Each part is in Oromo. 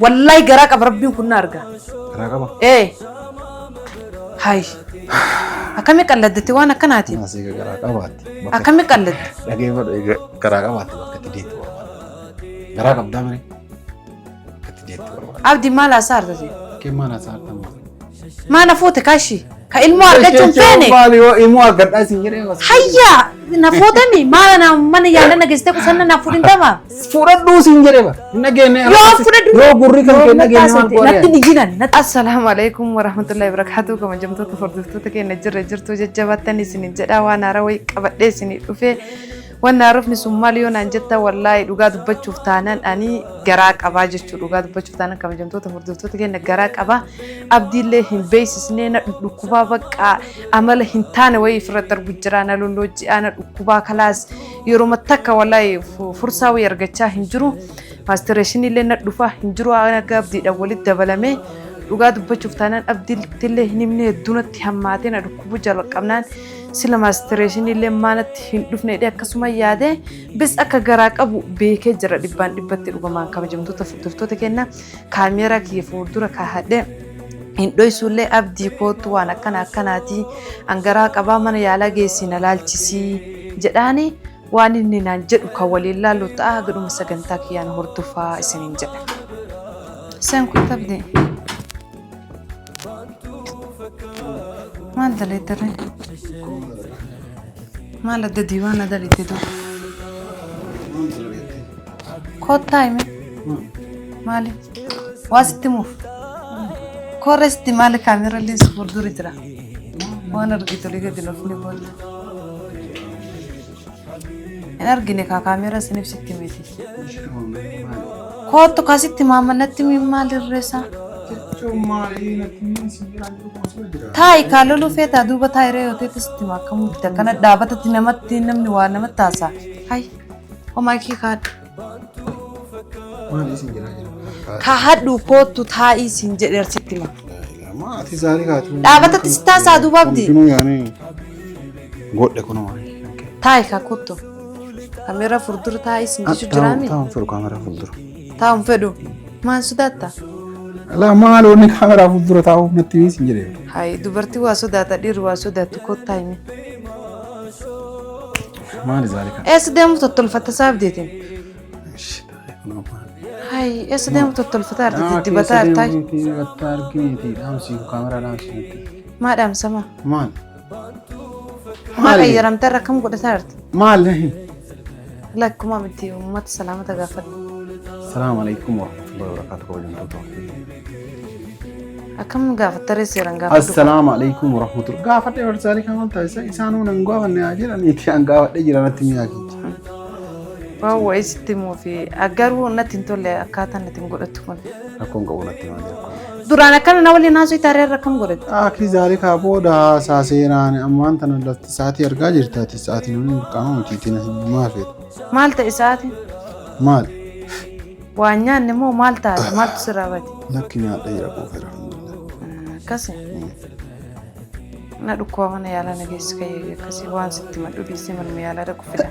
والله جراك بربي كنا أرجع Garaaqaba. إيه هاي أكمل قلدتي وأنا كناتي Asiga garaaqabaati. أكمل قلد Dhageeffadhu garaaqabaati bakka itti deetti barbaada. Garaa qabdaa malee bakka itti deetti barbaada. عبدي ما لا صار تجي Kee maal haasa'atta maal? ما نفوتك هالشي كإلمو أرجعتم فينك Maali yoo immoo argadhaa siin jedhee was. هيا نفوتني ما أنا من يعني أنا قصدك وصلنا نفوتين تمام Fuudhadhuu siin jedhee bara. Nageenya. yoo fudhadhu Yoo gurri kan kee nageenya maal natti qoodee? dijinan assalaamu alaykum warahmatullahi wabarakatuh kama jamtoota furdiftoota keenya jirtu jajjabaatanii isinin jedha waan haaraa wayii qabadhee isinii dhufee waan haarofni sun maal yoo naan jetta wallaahi dhugaa dubbachuuf taanaan ani garaa qabaa jechuu dhugaa dubbachuuf taanaan kama jamtoota furdiftoota keenya garaa qabaa abdiillee hin beeksisnee na dhukkubaa bakka amala hin taane wayii ofirra darbu jira na lolloojii ana dhukkubaa kalaas yeroo takka wallaahi fursaa wayii argachaa hin jiru maastireeshinii illee na dhufaa hin jiru akka abdiidhaan walitti dabalamee dhugaa dubbachuuf taanaan abdiillee hin himne hedduunatti hammaatee na dhukkubuu jalqabnaan sila maastireeshinii illee maanatti hin dhufneedhe akkasuma yaadee bis akka garaa qabu beekee jira dhibbaan dhibbatti dhugumaan kabajamtoota furdiftoota keenya kaameeraa kiyya fuuldura kaahadhee hin dhoysullee abdii kootu waan akkanaati angaraa qabaa mana yaalaa geessi na laalchisii jedhaani waan inni naan jedhu kan waliin laallu ta'a gadhuma sagantaa kiyyaan hordofaa isiniin jedha. Sen kun tabdi. Maal daleettare? Maal adda diiwaan adalitti dur? Koottaa hime? Maali? Waa sitti muuf? Koorre sitti maali kaameera illee si fuuldura jira? Waan argitu liga gadi lofni booda. Hin argine kaa kaameera siniif sitti miti. Kootu kaasitti maamannatti maalirreessa? Taayi kaaloluu feetaa duuba taayiree yoo ta'e sitti maakamu bita kana dhaabatatti namatti namni waa namatti taasaa. Hayi homaa kee kaadhu. Maali siin jedhaa jira? Kaahadhu kootu taa'ii siin jedheer sitti ma. Maati zaalii kaatu. Dhaabatatti si taasaa duuba abdii. Hundinuu yaani godhe kunuma. Taayi kaa kottu. Kaameera fuuldura taa'ii siin jechuun jiraami. Taa'uun fedhu kaameera fuuldura. Taa'uun fedhu. Maal sodaatta? Laa maal onni kaameraa fuuldura taa'uuf natti siin jedhee. Hayi dubartii waa sodaata dhiirri waa sodaattu kottaa himi. Maali zaalii kaatu? Eessa deemu tottolfatta saabdeetiin? Hayi eessa deemu tottolfatta argite dibataa artaayi? Dibataa argite dhaamsi kaameraa dhaamsi. Maa dhaamsama? Maal? Maa qayyaramtee irra kam godhataa jirti? Maal? Lakkuma miti uummata salaamata gaafadhu. Salaamu alaikum warahmatullahi wabarakatuh kabajamtoota. Akkam gaafattare seeran gaafadhu. Assalaamu alaikum warahmatullahi. Gaafadhe barsaalii kan wanta isaanuu nan gaafanne haa jedhaniiti an gaafadhe jira natti mi'aa keessa. Waan wayii sitti muufi agaruu natti hin tolle akkaataan natti hin godhattu kun. Rakkoon qabu natti himaa jira. Duraan akkana na waliin haasoo itaaree irra kam godhatti? Akki zaalii kaa booda haasaa seenaan ammaan tana lafti sa'aatii argaa jirtaati sa'aatii namni burqaama mutiitiin maal feeta? Maal ta'e sa'aatiin? Maal? Waan nyaanne moo maal taate maaltu sirraa bade? Lakki nyaadha jira qoofeera. Akkasi. Na dhukkoo mana yaalaa nageessi kayyee akkasii waan sitti madhu dhiisee manuma yaalaa dhaqu fida.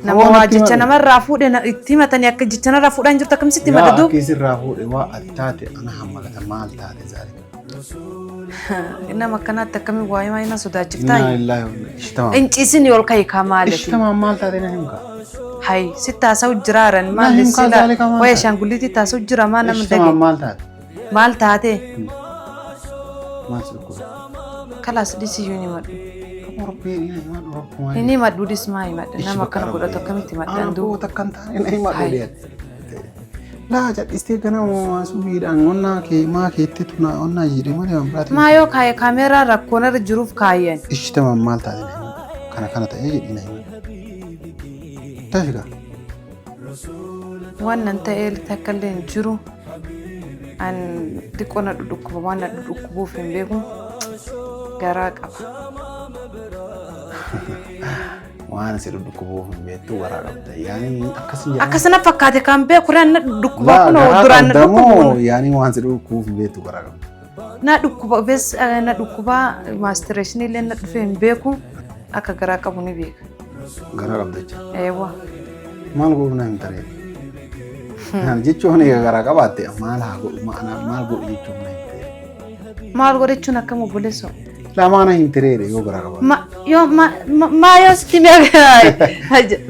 Nama waa jecha namarraa fuudhe itti himatanii akka jecha narraa fuudhaan jirtu akkamitti madadu? Waa akkasirraa fuudhe waa attaate ana hammalata maal taate zaalii. Nama akkanaatti akkamiin waa'ee maayina sodaachiftaa? Inna lillahi wa inna ishtamaa. Inciisin ol ka'e kaa maalati? Ishtamaa maal taate na himka? Hayi sitta haasa'u jiraaran maal sila waa'ee shaangulliitti haasa'u jira maa nama Ishtamaa dage? maal taate? Maal taate? Maal sirkuu? Kalaas dhisiyyuu ni madhu. Orobbeen ina himaa Orobboo. Inni madhu dhismaa himadha nama akkana godhatu akkamitti madhaan duuba? Aangoota kan taane na himaa dheedheedha. Laa jadhistee ganama subiidhaan onnaa kee maa keetti tunaa onnaa jedhee malee waan biraati. Maa yoo kaayee kaameeraa rakkoon irra jiruuf kaayeen. Ishtamaan maal taate na himaa? Kana ta'ee jedhii na himaa. Taasika. Waan nan ta'ee takka illee hin jiru. An xiqqoo na dhudhukkuba waan na dhudhukkubuuf hin beeku garaa qaba. Waan si dhudhukkubuuf hin beektu garaa qabda. Yaani akkasin jedhama. Akkasana fakkaate kan beeku raan na dhudhukkuba kun duraan na dhudhukkuba. Yaani waan si dhudhukkubuuf hin beektu garaa qabda. Na dhukkuba bes na dhukkuba maastireeshinii illee na dhufee hin beeku akka garaa qabu ni beeka. Garaa qabda jecha. Eewa. Maal goona hin taree? jechuun garaa qabaatte maal godhu jechuun na himte. Maal godhachuun akkam obboleessoo? Lamaana himtireere yoo garaa qabaatte. Maa yoo sitti mi'a.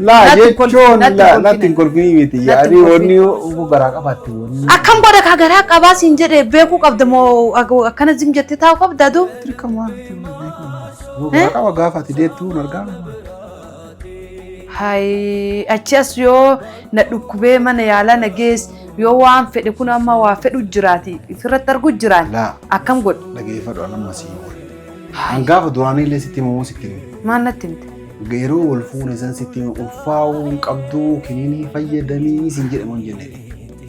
Laa jechuun natti hin kolfinii miti yaadii wanni yoo garaa qabaatte. Akkam godha ka garaa qabaa siin jedhee beekuu qabda moo akkana zim jettee taa'uu qabda aduu? Dirqamaa yoo garaa qaba gaafa ati deettuu argaa. Hai achi as yoo na dhukkubee mana yaalaa na gees yoo waan fedhe kun amma waa fedhu jiraati ofirratti argu jiraan akkam godhu. Dhageeffadhu anamma sii godhu. Hangaafa duraanii illee sitti himuu sitti himu. Maal natti himte? Yeroo wal fuune san sitti himu ulfaa'uu hin qabdu kiniinii fayyadamii siin jedhamu hin jenne.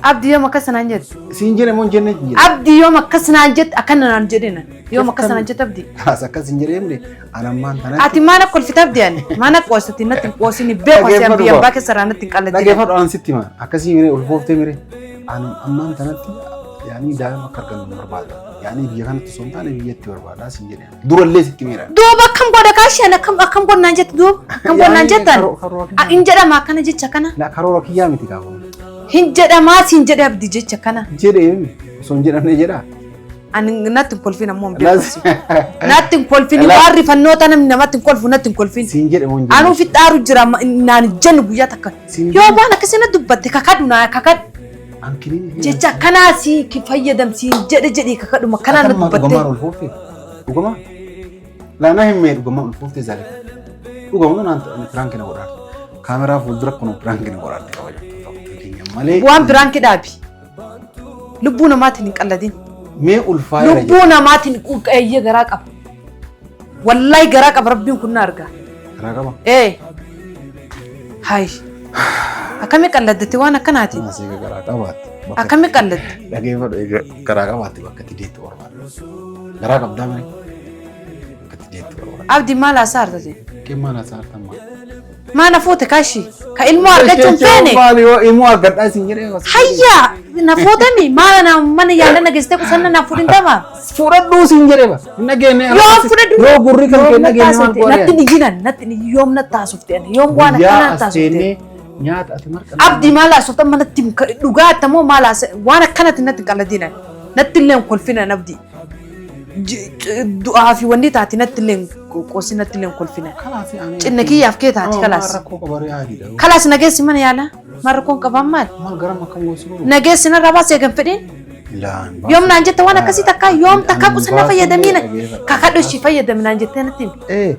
Abdii yoom akkas naan jette? Siin jedhamu hin jenne. Abdii yoom akkas naan jette akkana naan jedhina. Yoom akkas naan jette abdii? Akkas hin jedhemne anammaan tanatti. Ati maana kolfita abdii ani maana qoosatti natti qoosini beeku asi abdii abbaa keessa irraa natti hin qalladine. Dhageeffadhu an sitti hima akkasii miree ulfooftee miree ammaan tanatti yaanii daa'ima akka argannu barbaada. Yaanii biyya kanatti osoo hin taane biyyatti barbaada siin jedhee. Durallee sitti miira. Duuba akkam godha kaasheen akkam godha naan jette duuba akkam godha naan jettan. Hin jedhama akkana jecha kana. Karoora kiyyaa miti gaafa. Hin jedhamaa siin jedhe abdii jecha kana. Jedhee osoo hin jedhamne jedhaa. Ani natti hin kolfin ammoo hin beeku. Natti hin kolfin waan rifannoota namni namatti hin kolfu natti hin kolfin. Siin jedhe moo hin jedhe. Anuu fi xaaru jira naan jennu guyyaa takka. Yoo waan akkasii na dubbatte kakadhu naa kakadhu. Jecha kanaa si fayyadamsi jedhe jedhii kakadhuma kanaa na dubbatte. Dhugamaa ulfooftee. Dhugamaa. Laana hin mee dhugamaa ulfooftee zaale. Dhugamaa naan piraanki na godhaate. Kaameraa fuuldura kun piraanki na godhaate kabajamtoota. Waan piraanki dhaabi. Lubbuu namaatiin hin qalladin. Mee ulfaayira. Lubbuu namaatiin qeeyyee garaa qaba. Wallahi garaa qaba rabbiin kun na arga. Garaa qaba. Hai. Akkami qalladdate waan akkanaati. Asii garaa qabaatti. Akkami qalladde. Dhageeffadhu garaa qabaatti bakka itti deettu barbaada. Garaa qabdaa mire. Bakka itti deettu barbaada. Abdii maal haasa'artate? Kee maal haasa'artan maal? Maana fuute kashi ka ilmoo argachuun feene. Maali yoo ilmoo argadhaa isin jedhee. Hayya na fuutami maana mana yaala nageessite kusanna na fuudhin dama. Fudhadhuu isin jedhee ba. Nageenne. Yoo fudhadhu. Yoo gurri kan kee nageenne maal godhee. Natti dhijinan natti yoom na taasufte ani yoom waan akkana taasufte. Nyaata ati marqa. Abdii maal haasofta manatti dhugaa attamoo maal waan akkanatti natti qalladina. Natti illee kolfina abdii. Du'aa fi wanni taati natti illee qosi natti illee kolfina. Cinna kiyyaaf kee taati kalaas. Kalaas nageessi mana yaala. Marrakoon qaban maal? Maal garam akkam goosuu? Nageessi narraa baasee gan fedhin. Yoom naan jette waan akkasii takkaa yoom takkaa qusanna fayyadamiina. Kakadhu ishii fayyadaminaan jettee natti himi.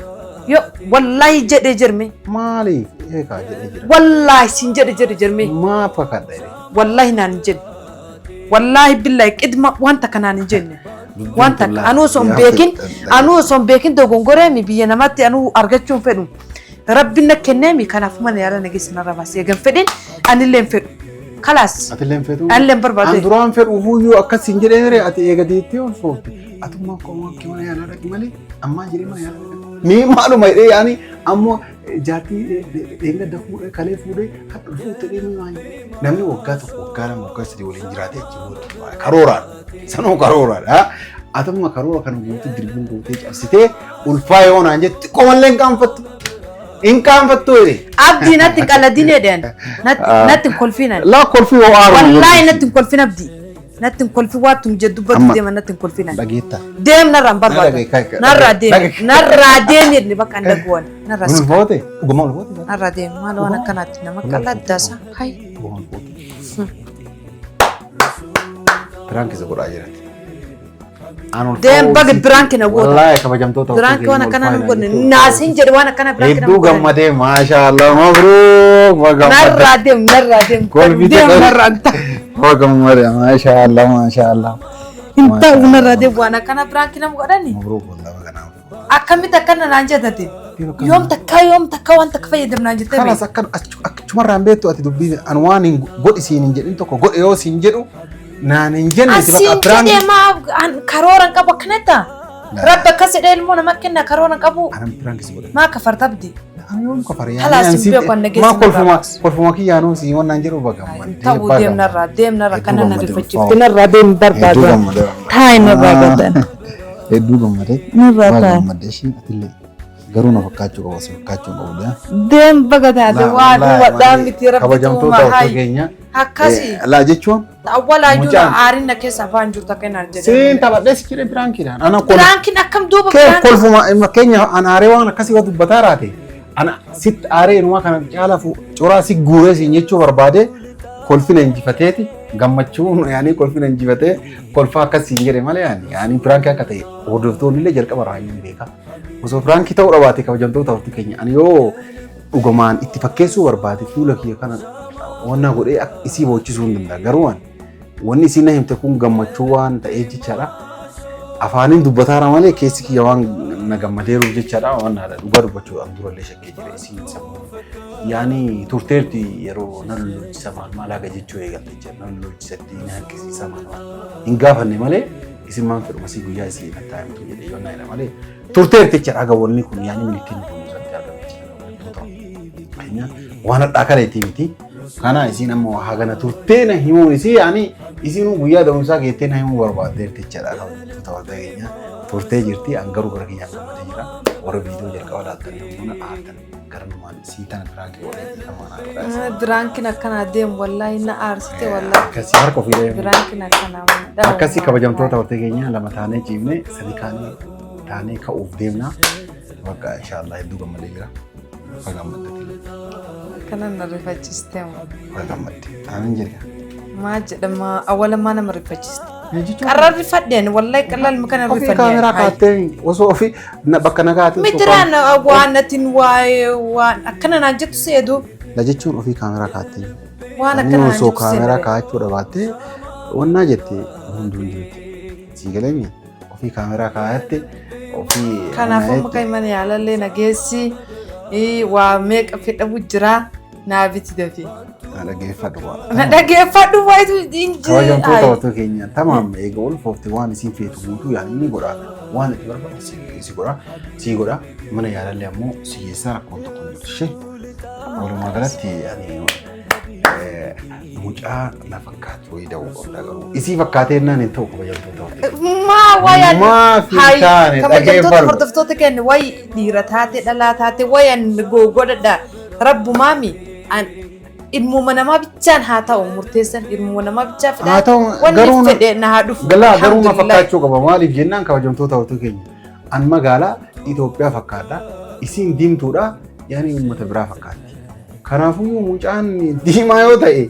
Yo wallahi jedhee jirme. Maali? Eegaa jedhee jira. Wallahi siin jedhee jirme. Maa fakkaata jedhee. Wallahi naan hin jenne. Wallahi billahi qidma wanta kanaan hin jenne. Wanta anuu osoo hin beekin dogongoree mi biyya namatti anuu argachuun fedhu. Rabbiin na kenneemi kanaaf mana yaala nageessi narraa baasee gan fedhin anillee hin fedhu. Kalaas. Atillee hin fedhu. Anillee hin barbaade. An duraan fedhu huyyuu akkas hin jedhee ati eega deettee ol foofte. Atummaa qomoo kee mana yaalaa dhaqi malee ammaa jedhee mana yaalaa dhaqi. Mee maaluma jedhee yaani ammoo jaartii dheengada fuudhee kalee fuudhee hadha fuudhee deemee maali. Namni waggaa tokko waggaa lama waggaa sadii waliin jiraatee jechuudha. Karooraan sanuu karooraan. Atummaa karoora kana guutuu dirbiin guutee cabsitee ulfaa yoo naan jetti qomallee hin qaanfattu. Hin qaanfattu jedhe. Abdii natti hin qalladin jedhan. Natti hin kolfinan. Laa kolfii hoo aaru. Wallahi natti hin kolfin abdii. Natti hin kolfi waattum jedhu dubbatu deema natti hin kolfinan. Dhageetta. Deem narraa hin barbaadu. Narraa deem. Narraa deem jedhni bakka hin dhaggoon. Narraa si. Ulfoote. Dhuguma ulfoote. Narraa deem. Maal waan akkanaatti nama qalladdaasa. Hai. Dhuguma ulfoote. Piraankisa godhaa jirati. Deem baga biraanki na goota. Wallahi kabajamtoota. Biraanki waan akkana nu godne. Naasiin jedhe waan akkana biraanki na hedduu gammadee maashaallah mabruuk. Narraa deem narraa deem. Deem narraa hin ta'u. Gammadee maashaallah maashaallah. Hin ta'u narraa deem waan akkana biraanki nama godhani. Mabruuk wallahi baganaaf. Akkamitti akkana naan jettate. Yoom takka waan takka fayyadamnaan jettee. Kanas akkan achumarraan beektu ati dubbii an waan hin godhi siin hin jedhin tokko godhe yoo siin jedhu. Naan hin jenne si bakka biraan. Asiin jedhee maa karooran qabu akkanetta. Rabbi akkas jedhee ilmoo nama kenna karooran qabu. Anam pirankis godhe. Maa kafartabdi. Yoom kafare yaa. Halas hin beeku an nageessi. Maa kolfuma kiyyaanuu si wannaan jedhu bagamman. Ta'uu deemnarraa kana na rifachiifte narraa deem barbaada. Taayi narraa gadan. Hedduu gammadee. Narraa taayi. Gammadee shi atillee garuu na fakkaachuu qaba si fakkaachuu qabu. Deem baga taate waa wadhaan miti rabbi tuuma kabajamtoota keenya. Akkasi. Laa jechuun. Awwaalaa iyyuu aarinna keessa afaan jirtu akka hin arjete. Siin taphadhees jedhee biraankiidhaan. Biraankiin akkam duuba biraan. Kolfuma keenya ana aaree waan akkasii waan dubbataa raate. Ana sitti aaree inumaa kana caalaa coraa si guuree siin jechuu barbaade kolfina injifateeti gammachuun yaani kolfina injifatee kolfaa akkasiin jedhe malee yaani biraankii akka ta'e hordoftoonni illee jalqaba raayyoon beeka. Osoo biraankii ta'uu dhabaate kabajamtoota horti keenya ani yoo dhugumaan itti fakkeessuu barbaade fuula kiyya kana wanna godhee isii boochisuu hin danda'a garuu wanni isiin na himte kun gammachuu waan ta'eef jechaadha. Afaaniin dubbataara malee keessi kiyya waan na gammadeeruuf jechaadha waan naadha dhugaa dubbachuudhaan durallee shakkee jira isiin sammuu yaani turteerti yeroo nan lolchisa maal haga jechuu eegalte jecha nan lolchisatti ni hanqisiisa maal hin gaafanne malee isin maan fedhu masii guyyaa isii kan taa'amtu jedhe yoo naayidha malee turteerti jechaadha haga wanni kun yaani milikiin kun irratti argame jechaadha waan hadhaa kana itti miti kana isiin ammoo hagana turtee na himuun isii yaani isiin guyyaa da'umsaa geettee na himuu barbaaddeerti jechaadha kabajamtoota warta keenya turtee jirti angaruu gara keenyaan gammadee jira warra viidiyoo jalqaba laaltanii humna aartan karnumaan sii tana biraanki waliin kamaan aarudha. Biraankiin akkanaa deemu wallaahi na aarsite wallaahi. Akkasii harka ofii deemu. Biraankiin akkanaa. Akkasii kabajamtoota warta keenya lama taanee ciifne sadii kaanii taanee ka'uuf deemna. Bakka inshaallah hedduu gammadee jira. Bakka gammadde. Kanan na rifachiste mu. Bakka gammadde. Taaneen jirga. Maa jedhama awwalammaa nama rifachiste. Qarrar rifadheen wallahi qalal makana rifadheen. Ofii kaameraa kaattee osoo ofii bakka nagaati. Mitiraan waan atin waan akkana naan jettu seedu. La jechuun ofii kaameraa kaattee. Waan akkana naan jettu seedu. Osoo kaameraa kaachuu dhawaattee wannaa jettee hunduu jirti. Siigalemi ofii kaameraa kaayatte ofii. Kanaafuu maka imana yaalallee nageessi waa meeqa fedhamu jira naabiti dafee. Dhaggeeffadhu wayitu inji. Kabajamtoota warta keenya tamaam eega ulfoofte waan isiin feetu guutuu yaani ni godha waan itti barbaade si godha mana yaalallee ammoo si keessaa rakkoon tokko hin jirtu ishee walumaa galatti yaani mucaa na fakkaatu wayii da'uu qabda garuu isii fakkaatee naan hin ta'u kabajamtoota warta maa wayaan maa fi taane kabajamtoota hordoftoota keenya wayi dhiira taate dhalaa taate wayan godhadha rabbumaami ilmuma namaa bichaan haa ta'u murteessan ilmuma namaa bichaa fedha wanni fedhe na haa dhufu garuu na fakkaachuu qaba maaliif jennaan kabajamtoota warta keenya an magaalaa Itoophiyaa fakkaadha isiin diimtuudha yaani uummata biraa fakkaatti kanaafuu mucaan diimaa yoo ta'e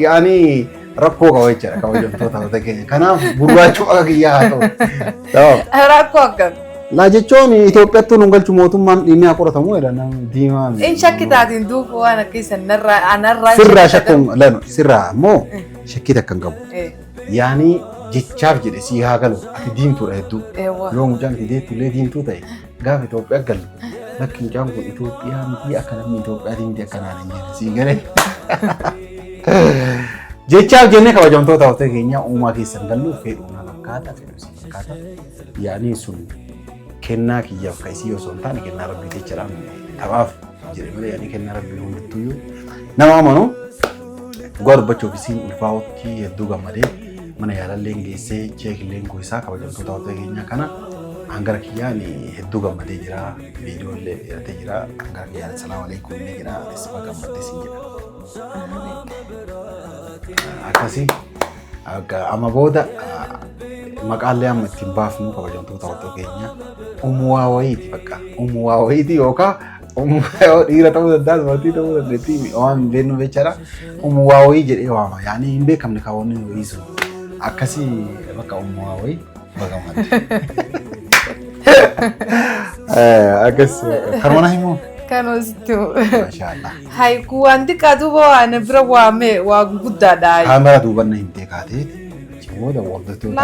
yaani rakkoo qaba jechaadha kabajamtoota warta keenya kanaaf gurraachuu akka kiyyaa haa ta'u rakkoo akkam La jechuun Itoophiyaatti nu galchu mootummaan dhimmi haa qoratamu jedha diimaa. In shakkitaatiin duuba waan akkasiin anarraa. Sirraa shakkuun lanu sirraa ammoo shakkii takka hin qabu. Yaani jechaaf jedhe sii haa galu ati diimtuudha hedduu. Yoo mucaan ati deettu illee diimtuu ta'e gaafa Itoophiyaa galu bakki mucaan kun Itoophiyaa miti akka namni Itoophiyaa miti akka naan hin jedhe sii galee. Jechaaf jennee kabajamtoota warta keenya uumaa keessan galluuf fedhuu na fakkaata fedhuu si fakkaata yaani sun kennaa kiyyaaf ka isii osoo hin taane kennaa rabbii jechaadhaan taphaaf jedhe malee yaani kennaa rabbii hundattuyyuu nama amanu dhugaa dubbachuuf isiin ulfaa'utti hedduu gammadee mana yaalallee geessee cheekillee goisaa kabajamtoota warta keenyaa kana hangara kiyyaan hedduu gammadee jira viidiyoollee dhiyaatee jira hangara kiyyaan salaamu alaikum illee jedha isma gammadee siin jedha akkasii amma booda maqaallee amma ittiin baafnu kabajamtoota warta keenyaa umuwaa wayiiti bakka umuwaa wayiiti yookaan dhiira ta'uu danda'a dubartii ta'uu dandeetti waan beeknu jechaadha umuwaa wayii jedhee waama yaani hin beekamne kaawwanni wayii sun akkasii bakka umuwaa wayii bagamadde akkas karmana himoo kanusitu maashaallah haiku wanti kaduba waan bira waame waa guddaadha kaamera duubanna himtee kaateeti Oda ordotota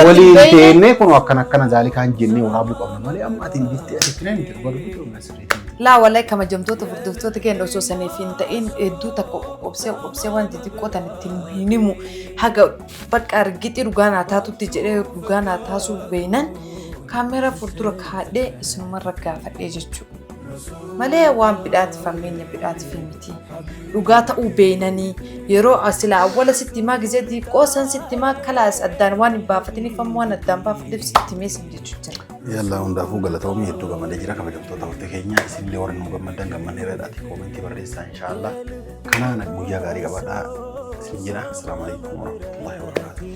waliin teennee kun akkana zaalii kaan jennee waraabuu qabna malee amma atiin biftee asitti naan itti godhu nasirreetti. Laa wallahi kabajamtoota hordoftoota keenya osoo saniif hin ta'in hedduu takka obsee wanti xiqqoo tan ittiin himu haga bakka argixii dhugaa naa taatutti jedhee dhugaa naa taasuu beenan kaameraa fuuldura kaadhee isinumarra gaafadhee jechuudha. Malee waan bidhaati fammeenya bidhaati miti dhugaa ta'uu beenanii yeroo asila awwala sitti maa gizeetii qoosan sitti maa kalaas addaan waan hin baafatiniif ammoo waan addaan baafadheef sitti meesin jechuudha. يلا وندافو غلطوم يدو غمد جرا كبجمتو تاوت كينيا اسين لي ورن مغمدن غمن ريداتي كومنتي بريسا ان شاء الله كنا نغويا غاري غبدا سنجنا السلام عليكم ورحمه الله وبركاته